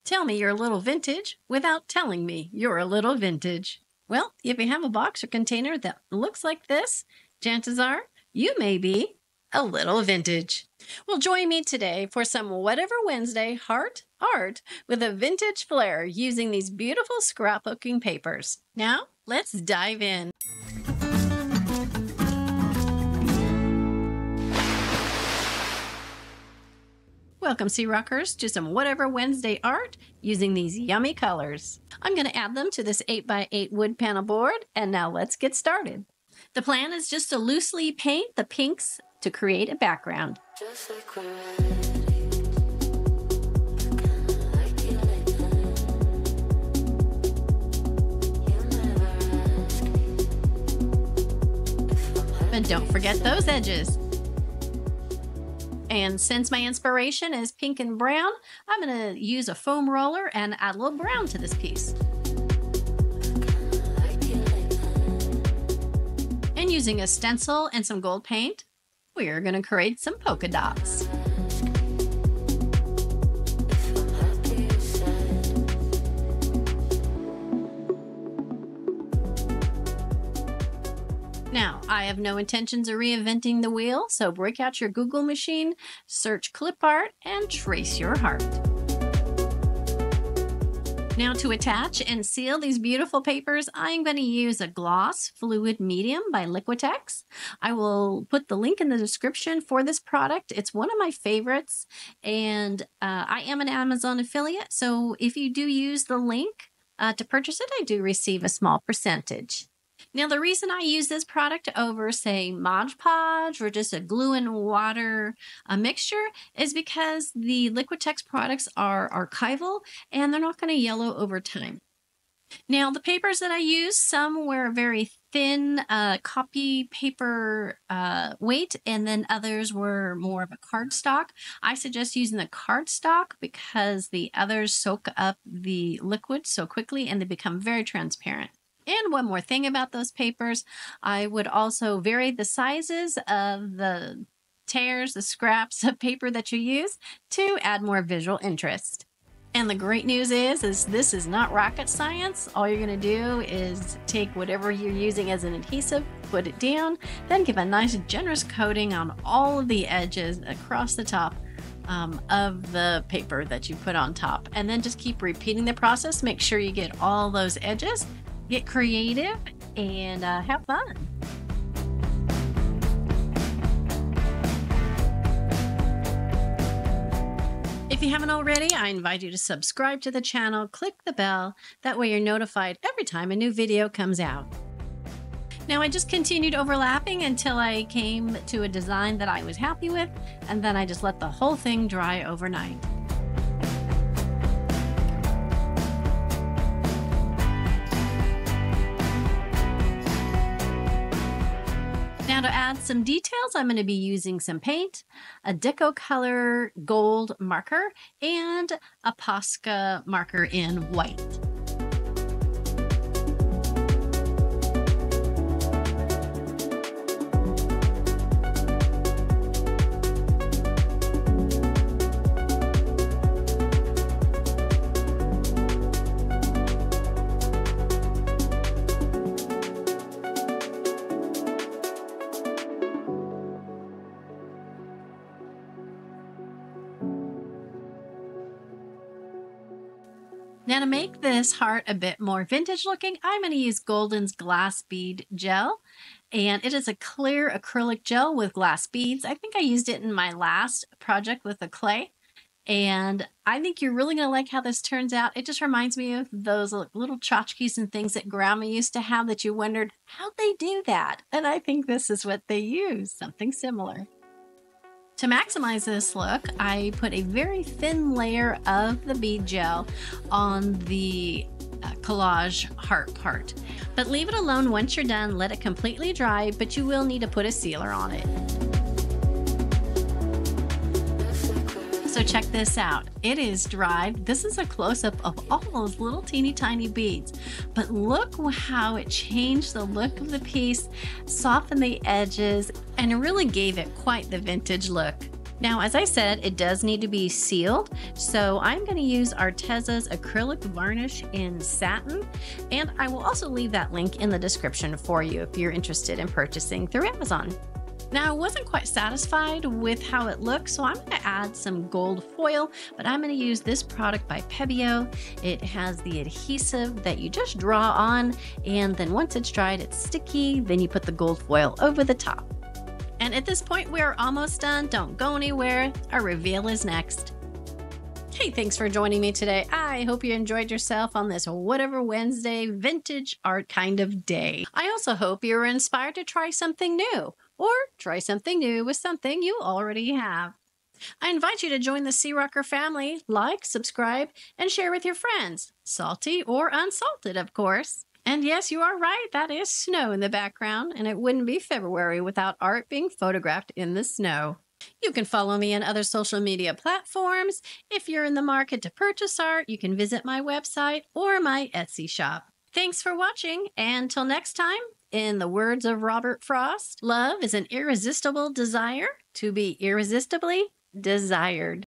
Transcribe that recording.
Tell me you're a little vintage without telling me you're a little vintage. Well, if you have a box or container that looks like this, chances are you may be a little vintage. Well, join me today for some Whatever Wednesday heart art with a vintage flair using these beautiful scrapbooking papers. Now, let's dive in. Welcome, SeaRoxxers, to some Whatever Wednesday art using these yummy colors. I'm going to add them to this 8x8 wood panel board, and now let's get started. The plan is just to loosely paint the pinks to create a background. Just like but don't forget those edges. And since my inspiration is pink and brown, I'm going to use a foam roller and add a little brown to this piece. And using a stencil and some gold paint, we're going to create some polka dots. Now, I have no intentions of reinventing the wheel, so break out your Google machine, search clip art, and trace your heart. Now, to attach and seal these beautiful papers, I'm going to use a gloss fluid medium by Liquitex. I will put the link in the description for this product. It's one of my favorites, and I am an Amazon affiliate, so if you do use the link to purchase it, I do receive a small percentage. Now, the reason I use this product over, say, Mod Podge or just a glue and water mixture is because the Liquitex products are archival and they're not going to yellow over time. Now, the papers that I use, some were very thin copy paper weight, and then others were more of a cardstock. I suggest using the cardstock because the others soak up the liquid so quickly and they become very transparent. And one more thing about those papers, I would also vary the sizes of the tears, the scraps of paper that you use to add more visual interest. And the great news is this is not rocket science. All you're going to do is take whatever you're using as an adhesive, put it down, then give a nice generous coating on all of the edges across the top of the paper that you put on top. And then just keep repeating the process. Make sure you get all those edges. Get creative and have fun. If you haven't already, I invite you to subscribe to the channel, click the bell. That way you're notified every time a new video comes out. Now, I just continued overlapping until I came to a design that I was happy with, and then I just let the whole thing dry overnight. Now, to add some details, I'm going to be using some paint, a deco color gold marker, and a Posca marker in white. Now, to make this heart a bit more vintage looking, I'm going to use Golden's Glass Bead Gel. And it is a clear acrylic gel with glass beads. I think I used it in my last project with the clay. And I think you're really going to like how this turns out. It just reminds me of those little tchotchkes and things that Grandma used to have that you wondered, how'd they do that? And I think this is what they use, something similar. To maximize this look, I put a very thin layer of the bead gel on the collage heart part. But leave it alone once you're done, let it completely dry, but you will need to put a sealer on it. So check this out. It is dried. This is a close-up of all those little teeny tiny beads. But look how it changed the look of the piece, softened the edges, and it really gave it quite the vintage look. Now, as I said, it does need to be sealed, so I'm going to use Arteza's acrylic varnish in satin, and I will also leave that link in the description for you if you're interested in purchasing through Amazon. Now, I wasn't quite satisfied with how it looks, so I'm going to add some gold foil, but I'm going to use this product by Pebeo. It has the adhesive that you just draw on, and then once it's dried, it's sticky. Then you put the gold foil over the top. And at this point, we're almost done. Don't go anywhere. Our reveal is next. Hey, thanks for joining me today. I hope you enjoyed yourself on this Whatever Wednesday vintage art kind of day. I also hope you were inspired to try something new, or try something new with something you already have. I invite you to join the SeaRoxx family, like, subscribe, and share with your friends. Salty or unsalted, of course. And yes, you are right, that is snow in the background, and it wouldn't be February without art being photographed in the snow. You can follow me on other social media platforms. If you're in the market to purchase art, you can visit my website or my Etsy shop. Thanks for watching, and till next time, in the words of Robert Frost, love is an irresistible desire to be irresistibly desired.